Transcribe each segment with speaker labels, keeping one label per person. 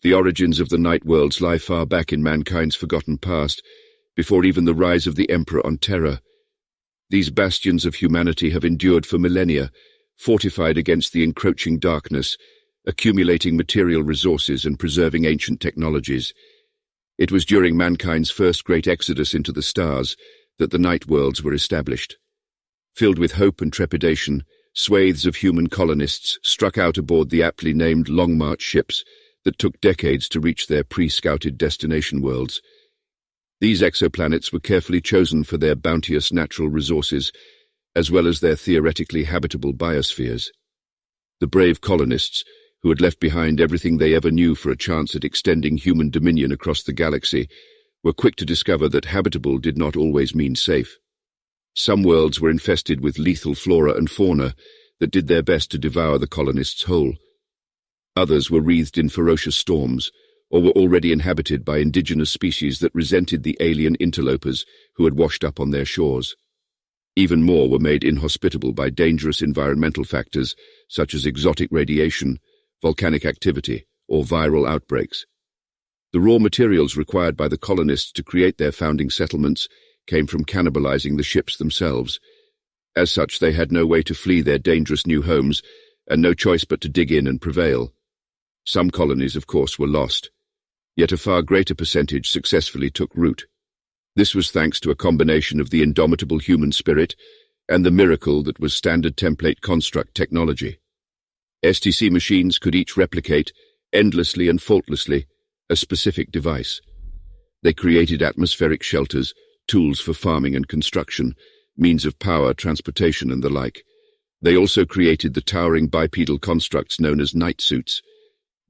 Speaker 1: The origins of the night worlds lie far back in mankind's forgotten past, before even the rise of the Emperor on Terra. These bastions of humanity have endured for millennia, fortified against the encroaching darkness, accumulating material resources and preserving ancient technologies. It was during mankind's first great exodus into the stars that the night worlds were established. Filled with hope and trepidation, swathes of human colonists struck out aboard the aptly named Long March ships that took decades to reach their pre-scouted destination worlds. These exoplanets were carefully chosen for their bounteous natural resources, as well as their theoretically habitable biospheres. The brave colonists, who had left behind everything they ever knew for a chance at extending human dominion across the galaxy, were quick to discover that habitable did not always mean safe. Some worlds were infested with lethal flora and fauna that did their best to devour the colonists whole. Others were wreathed in ferocious storms, or were already inhabited by indigenous species that resented the alien interlopers who had washed up on their shores. Even more were made inhospitable by dangerous environmental factors such as exotic radiation, volcanic activity, or viral outbreaks. The raw materials required by the colonists to create their founding settlements came from cannibalizing the ships themselves. As such, they had no way to flee their dangerous new homes, and no choice but to dig in and prevail. Some colonies, of course, were lost, yet a far greater percentage successfully took root. This was thanks to a combination of the indomitable human spirit and the miracle that was standard template construct technology. STC machines could each replicate, endlessly and faultlessly, a specific device. They created atmospheric shelters, tools for farming and construction, means of power, transportation, and the like. They also created the towering bipedal constructs known as night suits.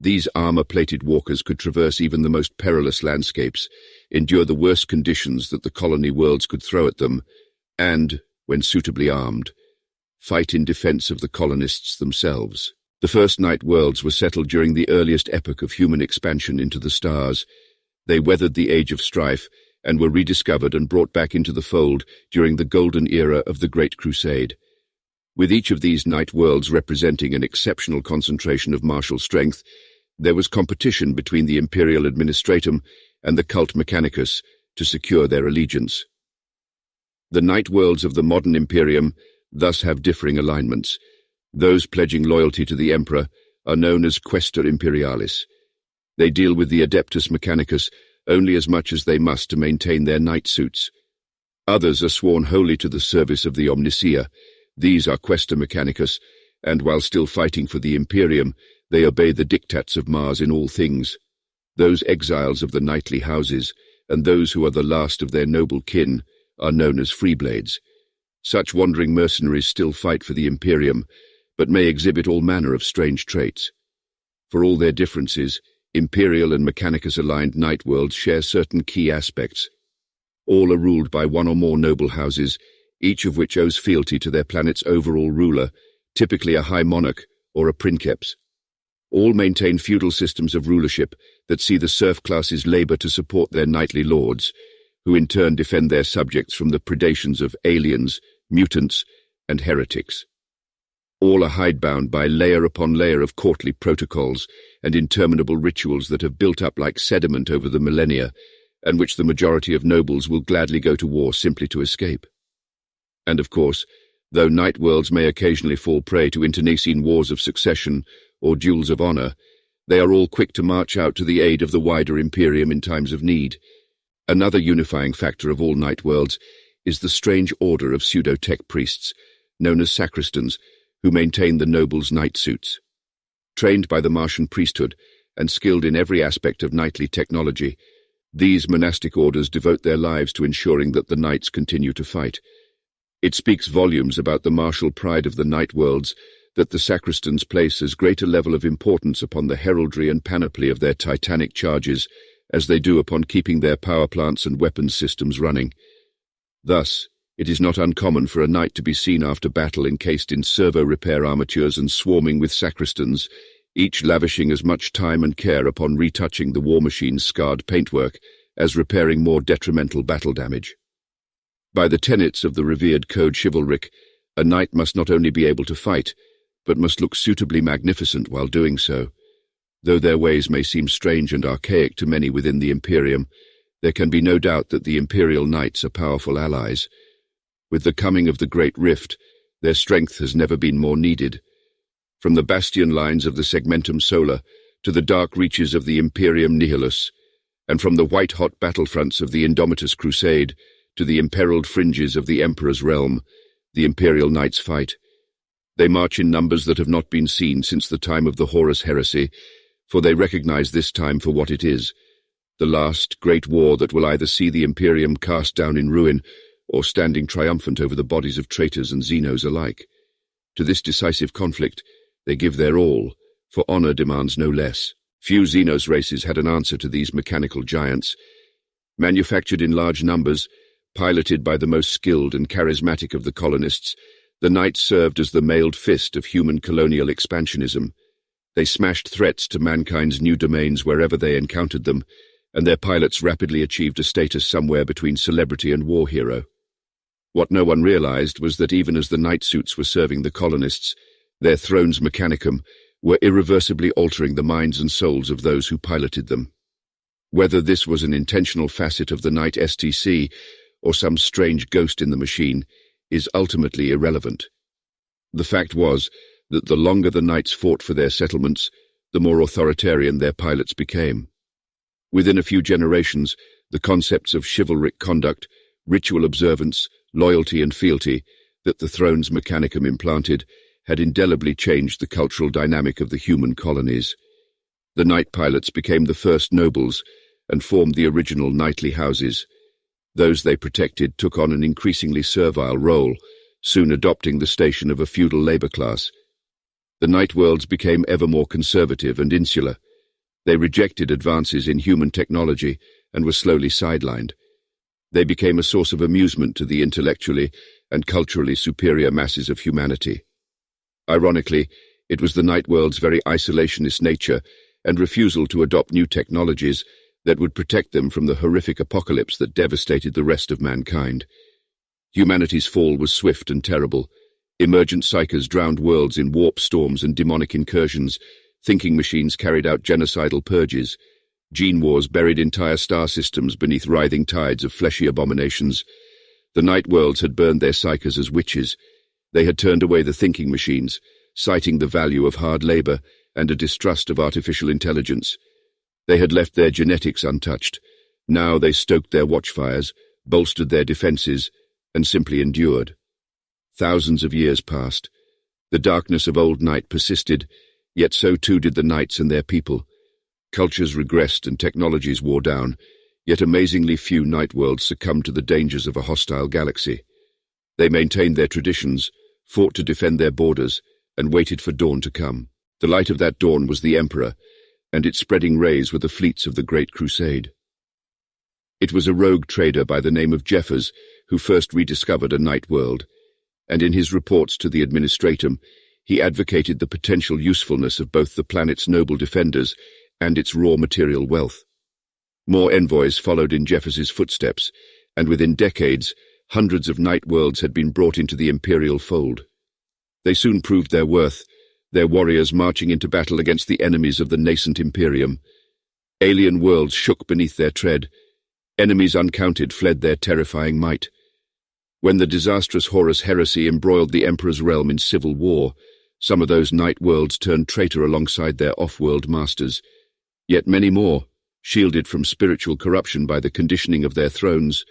Speaker 1: These armor-plated walkers could traverse even the most perilous landscapes, endure the worst conditions that the colony worlds could throw at them, and, when suitably armed, fight in defense of the colonists themselves. The first night worlds were settled during the earliest epoch of human expansion into the stars. They weathered the age of strife and were rediscovered and brought back into the fold during the golden era of the Great Crusade. With each of these night worlds representing an exceptional concentration of martial strength, there was competition between the Imperial Administratum and the Cult Mechanicus to secure their allegiance. The night worlds of the modern Imperium thus have differing alignments. Those pledging loyalty to the Emperor are known as Quaestor Imperialis. They deal with the Adeptus Mechanicus only as much as they must to maintain their night suits. Others are sworn wholly to the service of the Omnicia. These are Quaestor Mechanicus, and while still fighting for the Imperium, they obey the diktats of Mars in all things. Those exiles of the knightly houses, and those who are the last of their noble kin, are known as Freeblades. Such wandering mercenaries still fight for the Imperium, but may exhibit all manner of strange traits. For all their differences, Imperial and Mechanicus-aligned night worlds share certain key aspects. All are ruled by one or more noble houses, each of which owes fealty to their planet's overall ruler, typically a high monarch or a princeps. All maintain feudal systems of rulership that see the serf classes labor to support their knightly lords, who in turn defend their subjects from the predations of aliens, mutants, and heretics. All are hidebound by layer upon layer of courtly protocols and interminable rituals that have built up like sediment over the millennia, and which the majority of nobles will gladly go to war simply to escape. And of course, though night worlds may occasionally fall prey to internecine wars of succession or duels of honor, they are all quick to march out to the aid of the wider Imperium in times of need. Another unifying factor of all night worlds is the strange order of pseudo-tech priests, known as sacristans, who maintain the nobles' night suits. Trained by the Martian priesthood and skilled in every aspect of knightly technology, these monastic orders devote their lives to ensuring that the knights continue to fight. It speaks volumes about the martial pride of the night worlds that the sacristans place as great a level of importance upon the heraldry and panoply of their titanic charges as they do upon keeping their power plants and weapons systems running. Thus, it is not uncommon for a knight to be seen after battle encased in servo-repair armatures and swarming with sacristans, each lavishing as much time and care upon retouching the war machine's scarred paintwork as repairing more detrimental battle damage. By the tenets of the revered code chivalric, a knight must not only be able to fight, but must look suitably magnificent while doing so. Though their ways may seem strange and archaic to many within the Imperium, there can be no doubt that the Imperial Knights are powerful allies. With the coming of the Great Rift, their strength has never been more needed. From the bastion lines of the Segmentum Solar to the dark reaches of the Imperium Nihilus, and from the white-hot battlefronts of the Indomitus Crusade to the imperiled fringes of the Emperor's realm, the Imperial Knights fight. They march in numbers that have not been seen since the time of the Horus Heresy, for they recognize this time for what it is, the last great war that will either see the Imperium cast down in ruin or standing triumphant over the bodies of traitors and Xenos alike. To this decisive conflict, they give their all, for honor demands no less. Few Xenos races had an answer to these mechanical giants. Manufactured in large numbers, piloted by the most skilled and charismatic of the colonists, the Knights served as the mailed fist of human colonial expansionism. They smashed threats to mankind's new domains wherever they encountered them, and their pilots rapidly achieved a status somewhere between celebrity and war hero. What no one realized was that even as the Knight suits were serving the colonists, their thrones mechanicum were irreversibly altering the minds and souls of those who piloted them. Whether this was an intentional facet of the Knight STC or some strange ghost in the machine is ultimately irrelevant. The fact was that the longer the Knights fought for their settlements, the more authoritarian their pilots became. Within a few generations, the concepts of chivalric conduct, ritual observance, loyalty and fealty that the throne's mechanicum implanted had indelibly changed the cultural dynamic of the human colonies. The Knight pilots became the first nobles and formed the original knightly houses. Those they protected took on an increasingly servile role, soon adopting the station of a feudal labor class. The Knight worlds became ever more conservative and insular. They rejected advances in human technology and were slowly sidelined. They became a source of amusement to the intellectually and culturally superior masses of humanity. Ironically, it was the Knight world's very isolationist nature and refusal to adopt new technologies that would protect them from the horrific apocalypse that devastated the rest of mankind. Humanity's fall was swift and terrible. Emergent psychers drowned worlds in warp storms and demonic incursions. Thinking machines carried out genocidal purges. Gene wars buried entire star systems beneath writhing tides of fleshy abominations. The Knight worlds had burned their psychers as witches. They had turned away the thinking machines, citing the value of hard labor and a distrust of artificial intelligence. They had left their genetics untouched. Now they stoked their watchfires, bolstered their defenses, and simply endured. Thousands of years passed. The darkness of old night persisted, yet so too did the Knights and their people. Cultures regressed and technologies wore down, yet amazingly few Knight worlds succumbed to the dangers of a hostile galaxy. They maintained their traditions, fought to defend their borders, and waited for dawn to come. The light of that dawn was the Emperor, and its spreading rays were the fleets of the Great Crusade. It was a rogue trader by the name of Jeffers who first rediscovered a Knight world, and in his reports to the Administratum, he advocated the potential usefulness of both the planet's noble defenders and its raw material wealth. More envoys followed in Jeffers's footsteps, and within decades, hundreds of Knight worlds had been brought into the Imperial fold. They soon proved their worth, their warriors marching into battle against the enemies of the nascent Imperium. Alien worlds shook beneath their tread. Enemies uncounted fled their terrifying might. When the disastrous Horus Heresy embroiled the Emperor's realm in civil war, some of those Knight worlds turned traitor alongside their off-world masters. Yet many more, shielded from spiritual corruption by the conditioning of their thrones,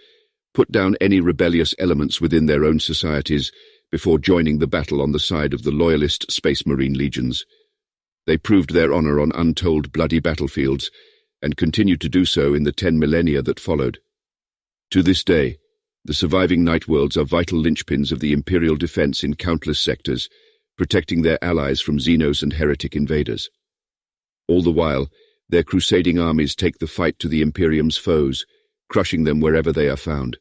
Speaker 1: put down any rebellious elements within their own societies before joining the battle on the side of the loyalist Space Marine legions. They proved their honor on untold bloody battlefields, and continued to do so in the 10 millennia that followed. To this day, the surviving Knight worlds are vital linchpins of the Imperial defense in countless sectors, protecting their allies from Xenos and heretic invaders. All the while, their crusading armies take the fight to the Imperium's foes, crushing them wherever they are found.